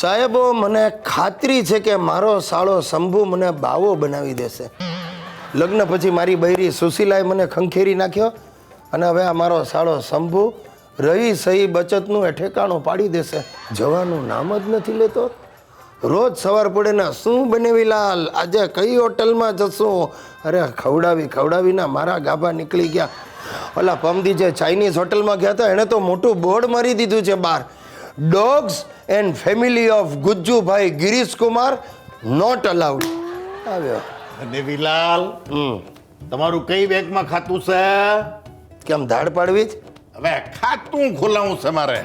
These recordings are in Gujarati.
સાહેબો, મને ખાતરી છે કે મારો સાળો શંભુ મને બાવો બનાવી દેશે. લગ્ન પછી મારી બૈરી સુશીલાએ મને ખંખેરી નાખ્યો અને હવે આ મારો સાળો શંભુ રહી સહી બચતનું ઠેકાણું પાડી દેશે. જવાનું નામ જ નથી લેતો. રોજ સવાર પડે ને શું બનેવી લાલ, આજે કઈ હોટલમાં જશું? અરે ખવડાવીના મારા ગાભા નીકળી ગયા. ઓલા પમદી જે ચાઇનીઝ હોટલમાં ગયા હતા એણે તો મોટું બોર્ડ મારી દીધું છે બહાર, dogs and family of Gujjubhai Girish Kumar not allowed. આવ્યો દેવીલાલ, તમારું કઈ બેંકમાં ખાતું છે? કેમ ધાડ પાડવી જ? હવે ખાતું ખોલાવું છે મારે.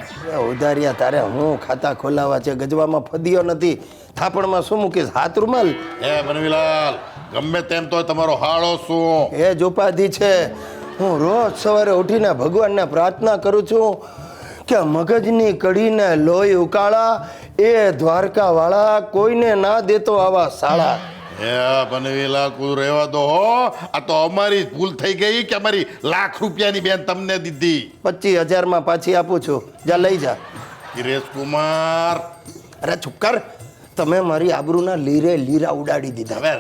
ઉધારિયા તારે હું ખાતા ખોલાવા છે? ગજવામાં ફદીઓ નથી, થાપણમાં શું મૂકીશ? હાથ રૂમાલ? એ બનવીલાલ, ગમે તેમ તો તમારો હાળો શું? એ જ ઉપાધિ છે. હું રોજ સવારે ઉઠીને ભગવાનને પ્રાર્થના કરું છું કે મગજની કઢીને લોહી ઉકાળા, એ દ્વારકા વાળા કોઈને ના દેતો આવા સાળા. એ બનવીલાલ, કુલ રહેવા દો હો. આ તો અમારી ભૂલ થઈ ગઈ કે અમારી લાખ રૂપિયાની બેન તમને દીધી. 25,000 પાછી આપું છું, જા લઈ જા. ગિરીશ કુમાર, અરે ચૂપ કર, તમે મારી આબરૂના લીરા ઉડાડી દીધા. હવે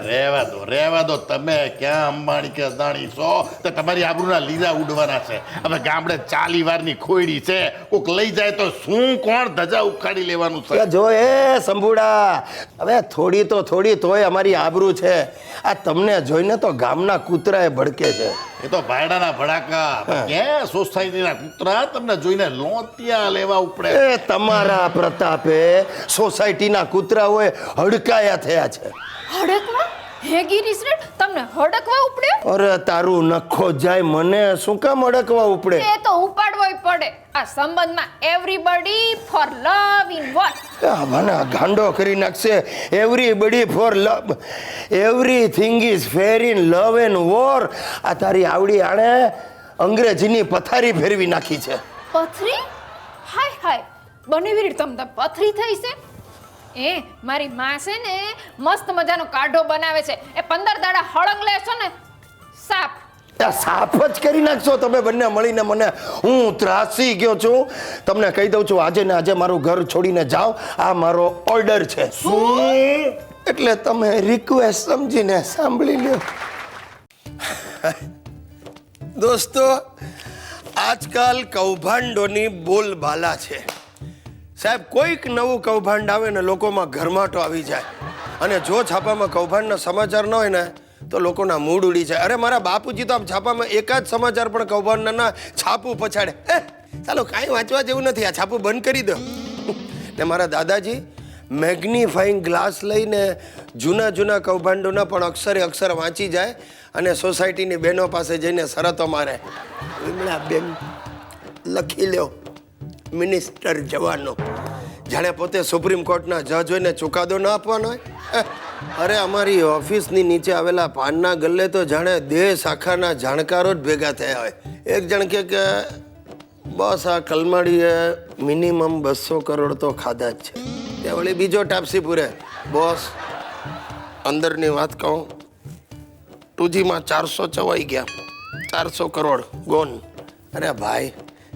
રહેવા દો. તમે ક્યાં અંબાણી કે અદાણી છો તો તમારી આબરૂના લીરા ઉડવાના છે. હવે ગામડે 40 વારની ખોયડી છે, કોક લઈ જાય તો શું કોણ ધજા ઉખાડી લેવાનું છે? જો એ સંભુડા, હવે થોડી તોય અમારી આબરૂ છે. આ તમને જોઈને તો ગામના કૂતરાએ ભડકે છે. એ તો ભાડાના ભડાકા. ક્યાં સોસાયટીના કૂતરા તમને જોઈને લોતિયા લેવા ઉપડે. એ તમારા પ્રતાપે સોસાયટીના કૂતરાઓએ હડકાયા થયા છે. હડકવા? હે ગિરીશ, તમને હડકવા ઉપડે? અરે તારું નખો જાય, મને શું કામ હડકવા ઉપડે? એ તો ઉપાડવોય પડે. આ સંબંધમાં everybody for love in war. મને ગાંડો કરી નાખશે. Everybody for love, everything is fair in love and war. આ તારી આવડી આણે અંગ્રેજીની પથારી ફેરવી નાખી છે. પથરી? હાય બનેવીર, તમને પથરી થઈ છે? એ મારી માં છે ને મસ્ત મજાનો કાઢો બનાવે છે. એ 15 દાડા હળંગ લેશો ને સાપ સાફ જ કરી નાખશો તમે બંને મળીને. મને હું ત્રાસી ગયો છું. તમને કહી દઉં છું, આજે ને આજે મારું ઘર છોડીને જાઓ. આ મારો ઓર્ડર છે. શું? એટલે તમે રિક્વેસ્ટ સમજીને સાંભળી લ્યો. દોસ્તો, આજકાલ કૌભાંડોની બોલબાલા છે. સાહેબ, કોઈક નવું કૌભાંડ આવે ને લોકોમાં ગરમાટો આવી જાય. અને જો છાપામાં કૌભાંડના સમાચાર ન હોય ને તો લોકોના મૂડ ઉડી જાય. અરે મારા બાપુજી તો આમ છાપામાં એકાદ સમાચાર પણ કૌભાંડના છાપું પછાડે. ચાલો કાંઈ વાંચવા જેવું નથી, આ છાપું બંધ કરી દો. ને મારા દાદાજી મેગ્નિફાઈંગ ગ્લાસ લઈને જૂના કૌભાંડોના પણ અક્ષરે વાંચી જાય અને સોસાયટીની બહેનો પાસે જઈને શરતો મારે. વિમળા બેન, લખી લ્યો મિનિસ્ટર જવાનો. જાણે પોતે સુપ્રીમ કોર્ટના જજ હોઈને ચુકાદો ના આપવાનો હોય. અરે અમારી ઓફિસની નીચે આવેલા પાનના ગલ્લે તો જાણે દેશ આખાના જાણકારો જ ભેગા થયા હોય. એક જણ કે બસ આ કલમાડીએ મિનિમમ 200 કરોડ તો ખાધા જ છે. ત્યાં વળી બીજો ટાપસી પૂરે, બોસ અંદરની વાત કહું, 2Gમાં 400 ચવાઈ ગયા, 400 કરોડ ગોન. અરે ભાઈ,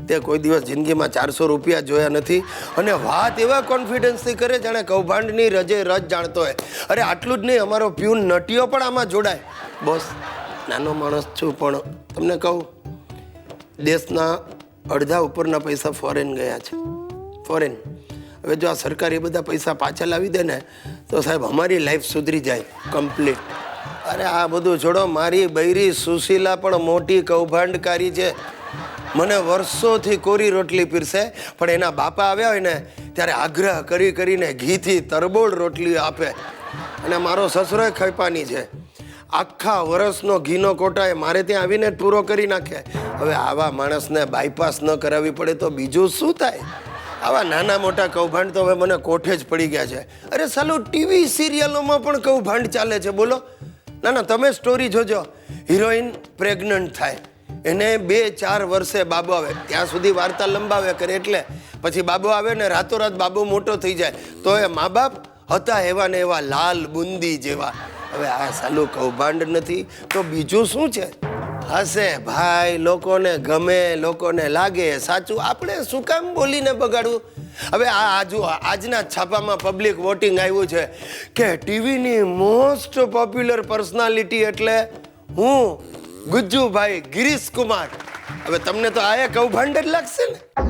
તે કોઈ દિવસ જિંદગીમાં 400 રૂપિયા જોયા નથી અને વાત એવા કોન્ફિડન્સથી કરે જાણે કૌભાંડની રજ જાણતો હોય. અરે આટલું જ નહીં, અમારો પ્યુન નટીઓ પણ આમાં જોડાય. બોસ, નાનો માણસ છું પણ તમને કહું, દેશના અડધા ઉપરના પૈસા ફોરેન ગયા છે. ફોરેન. હવે જો આ સરકાર એ બધા પૈસા પાછા લાવી દે ને તો સાહેબ અમારી લાઈફ સુધરી જાય કમ્પ્લીટ. અરે આ બધું છોડો, મારી બૈરી સુશીલા પણ મોટી કૌભાંડકારી છે. મને વર્ષોથી કોરી રોટલી પીરસે, પણ એના બાપા આવ્યા હોય ને ત્યારે આગ્રહ કરીને ઘીથી તરબોળ રોટલી આપે. અને મારો સસરો ખૈપાની છે. આખા વર્ષનો ઘીનો કોટા એ મારે ત્યાં આવીને જ પૂરો કરી નાખે. હવે આવા માણસને બાયપાસ ન કરાવવી પડે તો બીજું શું થાય? આવા નાના મોટા કૌભાંડ તો હવે મને કોઠે જ પડી ગયા છે. અરે સાલું ટીવી સિરિયલોમાં પણ કૌભાંડ ચાલે છે. બોલો, ના તમે સ્ટોરી જોજો. હિરોઈન પ્રેગ્નન્ટ થાય, એને 2-4 વર્ષે બાબો આવે, ત્યાં સુધી વાર્તા લંબાવે કરે, એટલે પછી બાબો આવે ને રાતોરાત બાબો મોટો થઈ જાય તો એ મા બાપ હતા એવા ને એવા લાલ બુંદી જેવા. હવે આ સાલું કૌભાંડ નથી તો બીજું શું છે? હશે ભાઈ, લોકોને ગમે, લોકોને લાગે સાચું, આપણે શું કામ બોલીને બગાડવું? હવે આજના છાપામાં પબ્લિક વોટિંગ આવ્યું છે કે ટીવીની મોસ્ટ પોપ્યુલર પર્સનાલિટી એટલે હું, ગુજ્જુભાઈ ગિરીશ કુમાર. હવે તમને તો આ કૌભાંડ જ લાગશે ને.